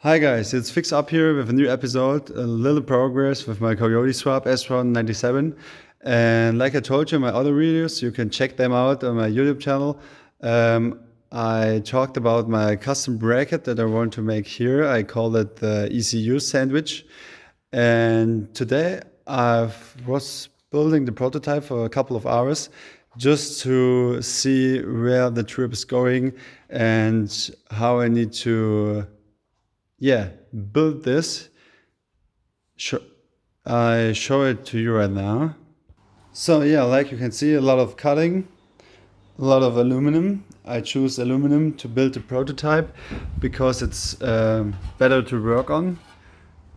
Hi guys, it's Fix Up here with a new episode, a little progress with my Coyote Swap S197. And like I told you in my other videos, you can check them out on my YouTube channel. I talked about my custom bracket that I want to make here. I call it the ECU Sandwitch. And today I was building the prototype for a couple of hours just to see where the trip is going and how I need to build this. I show it to you right now. So yeah, like you can see, a lot of cutting, a lot of aluminum. I choose aluminum to build the prototype because it's better to work on.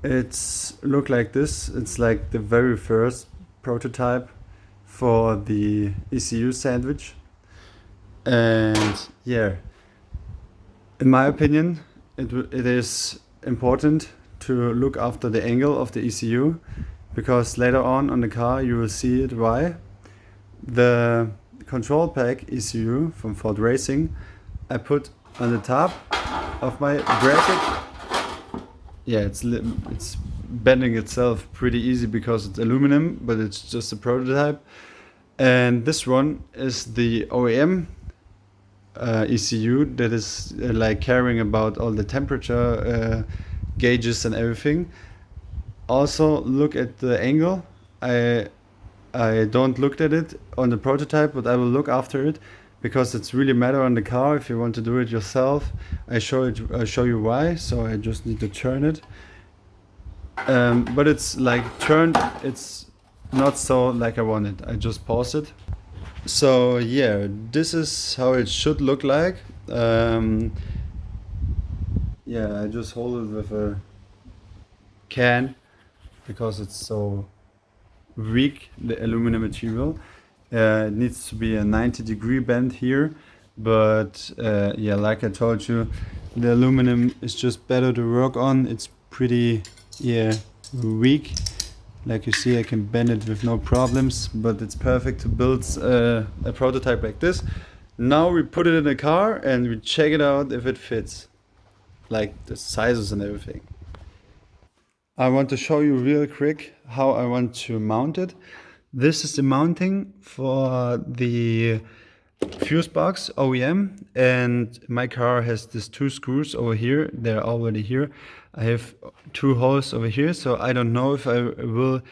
It's look like this. It's like the very first prototype for the ECU Sandwitch. And yeah, in my opinion, it is important to look after the angle of the ECU, because later on the car you will see it why. The control pack ECU from Ford Racing I put on the top of my bracket. Yeah, it's bending itself pretty easy because it's aluminum, but it's just a prototype. And this one is the OEM ECU that is like caring about all the temperature gauges and everything. Also look at the angle. I don't look at it on the prototype, but I will look after it because it's really matter on the car if you want to do it yourself. I show you why. So I just need to turn it. But it's like turned. It's not so like I want it. I just pause it. So yeah, this is how it should look like. I just hold it with a can because it's so weak, the aluminum material. It needs to be a 90-degree bend here, but like I told you, the aluminum is just better to work on. It's pretty weak. Like you see, I can bend it with no problems, but it's perfect to build a prototype like this. Now we put it in a car and we check it out if it fits, like the sizes and everything. I want to show you real quick how I want to mount it. This is the mounting for the fuse box OEM, and my car has these two screws over here. They're already here. I have two holes over here, so I don't know if I will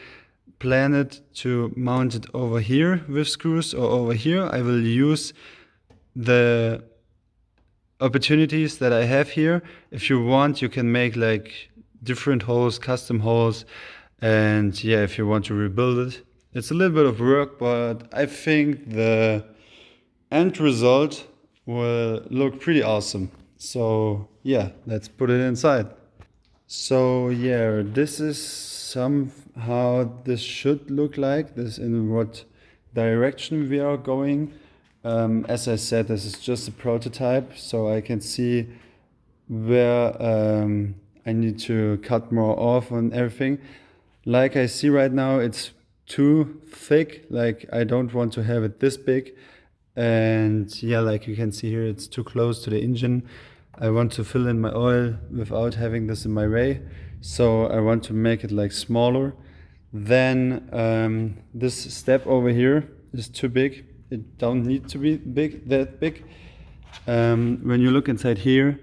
plan it to mount it over here with screws or over here. I will use the opportunities that I have here. If you want, you can make like different holes, custom holes, and if you want to rebuild it. It's a little bit of work, but I think the end result will look pretty awesome. So let's put it inside. So this is somehow this should look like this, in what direction we are going. As I said, this is just a prototype, so I can see where I need to cut more off and everything. Like I see right now, it's too thick. Like I don't want to have it this big. And like you can see here, it's too close to the engine. I want to fill in my oil without having this in my way. So I want to make it like smaller. Then this step over here is too big. It don't need to be that big. When you look inside here,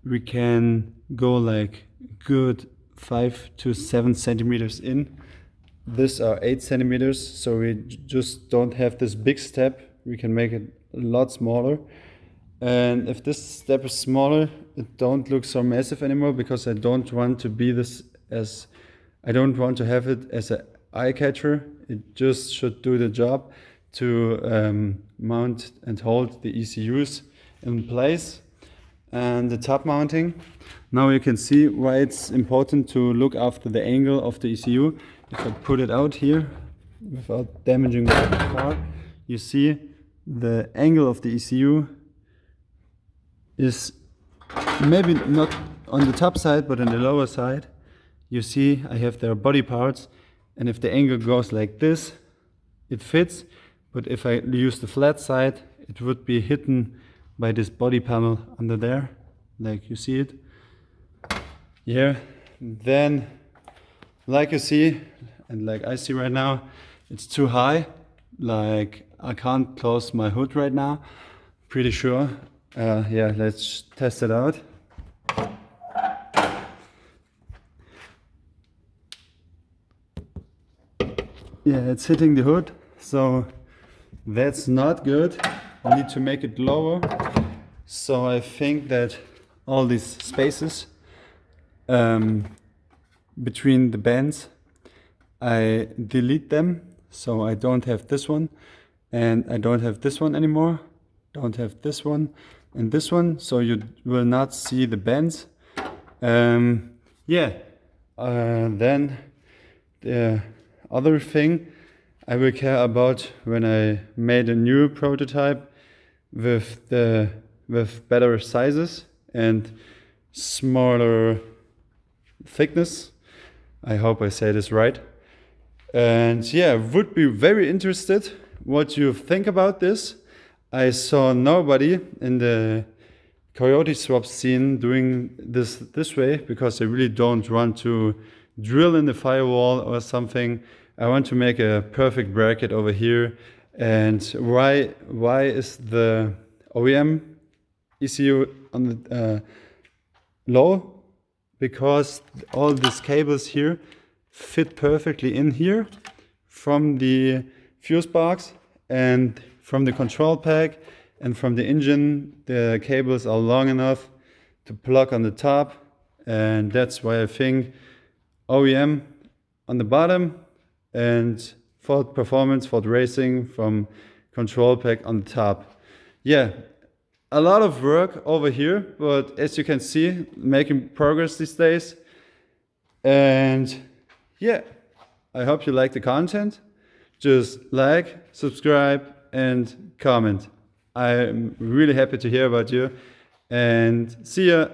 we can go like good 5 to 7 centimeters in. These are 8 centimeters, so we just don't have this big step. We can make it a lot smaller. And if this step is smaller, it don't look so massive anymore, because I don't want to be this as, I don't want to have it as an eye catcher. It just should do the job to mount and hold the ECUs in place. And the top mounting, now you can see why it's important to look after the angle of the ECU. If I put it out here without damaging the car, you see the angle of the ECU is maybe not on the top side, but on the lower side. You see I have their body parts, and if the angle goes like this, it fits. But if I use the flat side, it would be hidden by this body panel under there, like you see it. here. Then, like you see, and like I see right now, it's too high. Like I can't close my hood right now, pretty sure. Yeah, let's test it out. Yeah, it's hitting the hood, so that's not good. I need to make it lower. So I think that all these spaces between the bands, I delete them. So I don't have this one, and I don't have this one anymore. Don't have this one and this one, so you will not see the bands. Yeah, then the other thing I will care about when I made a new prototype with better sizes and smaller thickness. I hope I say this right. And yeah, would be very interested what you think about this. I saw nobody in the Coyote Swap scene doing this way, because I really don't want to drill in the firewall or something. I want to make a perfect bracket over here. And why is the OEM ECU on the low? Because all these cables here fit perfectly in here from the fuse box and from the control pack and from the engine. The cables are long enough to plug on the top, and that's why I think OEM on the bottom and Ford Performance, Ford Racing from control pack on the top. Yeah, a lot of work over here, but as you can see, making progress these days. And yeah, I hope you like the content. Just like, subscribe, and comment. I'm really happy to hear about you, and see ya.